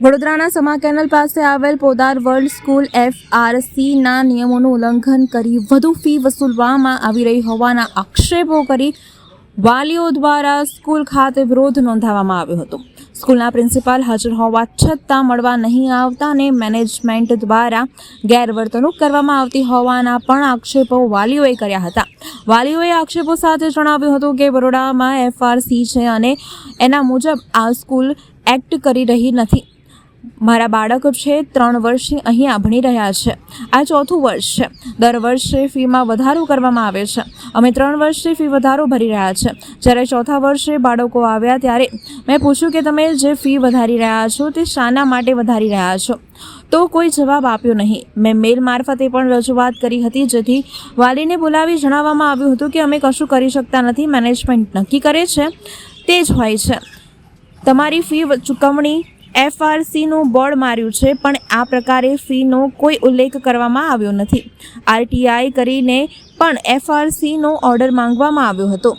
વડોદરાના સમા કેનલ પાસે આવેલ પોદાર વર્લ્ડ સ્કૂલ FRCના નિયમોનું ઉલ્લંઘન કરી વધુ ફી વસૂલવામાં આવી રહી હોવાના આક્ષેપો કરી વાલીઓ દ્વારા સ્કૂલ ખાતે વિરોધ નોંધાવવામાં આવ્યો હતો. સ્કૂલના પ્રિન્સિપાલ હાજર હોવા છતાં મળવા નહીં આવતા અને મેનેજમેન્ટ દ્વારા ગેરવર્તણૂક કરવામાં આવતી હોવાના પણ આક્ષેપો વાલીઓએ કર્યા હતા. વાલીઓએ આક્ષેપો સાથે જણાવ્યું હતું કે બરોડામાં FRC છે અને એના મુજબ આ સ્કૂલ એક્ટ કરી રહી નથી. મારા બાળક છે 3 વર્ષથી અહીંયા ભણી રહ્યા છે. આ 4થું વર્ષ છે. દર વર્ષે ફીમાં વધારો કરવામાં આવે છે. અમે 3 વર્ષથી ફી વધારો ભરી રહ્યા છે. જ્યારે 4થા વર્ષે બાળકો આવ્યા ત્યારે મેં પૂછ્યું કે તમે જે ફી વધારી રહ્યા છો તે શાના માટે વધારી રહ્યા છો, તો કોઈ જવાબ આપ્યો નહીં. મેં મેલ મારફતે પણ રજૂઆત કરી હતી, જેથી વાલીને બોલાવી જણાવવામાં આવ્યું હતું કે અમે કશું કરી શકતા નથી. મેનેજમેન્ટ નક્કી કરે છે તે જ હોય છે. તમારી ફી ચૂકવણી FRCનું બોર્ડ માર્યું છે, પણ આ પ્રકારે ફીનો કોઈ ઉલ્લેખ કરવામાં આવ્યો નથી. RTI કરીને પણ FRCનો ઓર્ડર માંગવામાં આવ્યો હતો.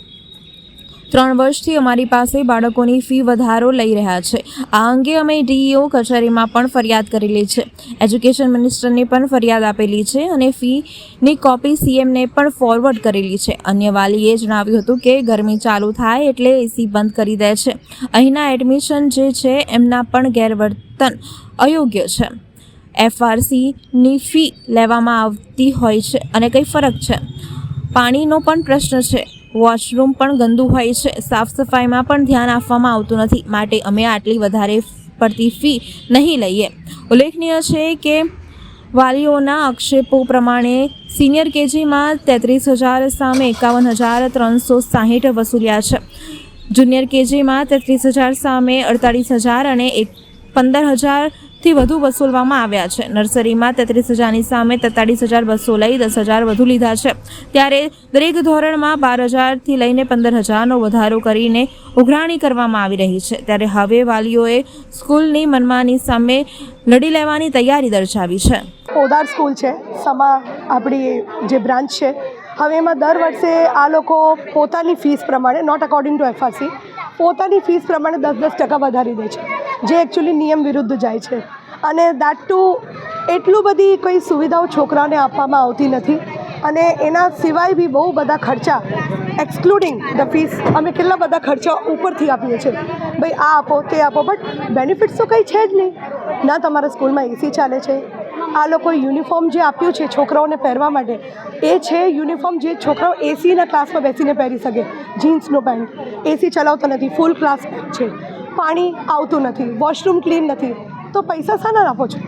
3 વર્ષથી અમારી પાસે બાળકોની ફી વધારો લઈ રહ્યા છે. આ અંગે અમે DEO કચેરીમાં પણ ફરિયાદ કરેલી છે. એજ્યુકેશન મિનિસ્ટરને પણ ફરિયાદ આપેલી છે અને ફીની કોપી CMને પણ ફોરવર્ડ કરેલી છે. અન્ય વાલીએ જણાવ્યું હતું કે ગરમી ચાલુ થાય એટલે AC બંધ કરી દે છે. અહીંના એડમિશન જે છે એમના પણ ગેરવર્તન અયોગ્ય છે. FRCની ફી લેવામાં આવતી હોય છે અને કંઈ ફરક છે. પાણીનો પણ પ્રશ્ન છે. વોશરૂમ પણ ગંદુ હોય છે. સાફ સફાઈમાં પણ ધ્યાન આપવામાં આવતું નથી. માટે અમે આટલી વધારે પડતી ફી નહીં લઈએ. ઉલ્લેખનીય છે કે વાલીઓના આક્ષેપો પ્રમાણે સિનિયર KGમાં 33,000 સામે 51,360 વસૂલ્યા છે. જુનિયર KGમાં 33,000 સામે 48,000 અને 15,000થી વધુ વસૂલવામાં આવ્યા છે. નર્સરીમાં 33,000ની સામે 43,200 લઈ 10,000 વધુ લીધા છે. ત્યારે દરેક ધોરણમાં 12,000થી લઈને 15,000નો વધારો કરીને ઉઘરાણી કરવામાં આવી રહી છે. ત્યારે હવે વાલીઓએ સ્કૂલની મનમાની સામે લડી લેવાની તૈયારી દર્શાવી છે. પોદાર સ્કૂલ છે, સમા આપણી જે બ્રાન્ચ છે. હવે એમાં દર વર્ષે આ લોકો પોતાની ફીસ પ્રમાણે, નોટ અકોર્ડિંગ ટુ FRC, પોતાની ફીસ પ્રમાણે 10% વધારી દે છે, જે એકચ્યુઅલી નિયમ વિરુદ્ધ જાય છે. અને દેટ ટુ એટલું બધી કોઈ સુવિધાઓ છોકરાઓને આપવામાં આવતી નથી. અને એના સિવાય બી બહુ બધા ખર્ચા એક્સક્લુડિંગ ધ ફીસ, અમે કેટલા બધા ખર્ચા ઉપરથી આપીએ છીએ. ભાઈ આ આપો તે આપો, બટ બેનિફિટ્સ તો કંઈ છે જ નહીં. ના તમારા સ્કૂલમાં AC ચાલે છે. આ લોકો યુનિફોર્મ જે આપ્યું છે છોકરાઓને પહેરવા માટે, એ છે યુનિફોર્મ જે છોકરાઓ ACના ક્લાસમાં બેસીને પહેરી શકે. જીન્સનો પેન્ટ, AC ચલાવતો નથી, ફૂલ ક્લાસ પેન્ટ છે. પાણી આવતું નથી, વોશરૂમ ક્લીન નથી, તો પૈસા શાના આપો છો?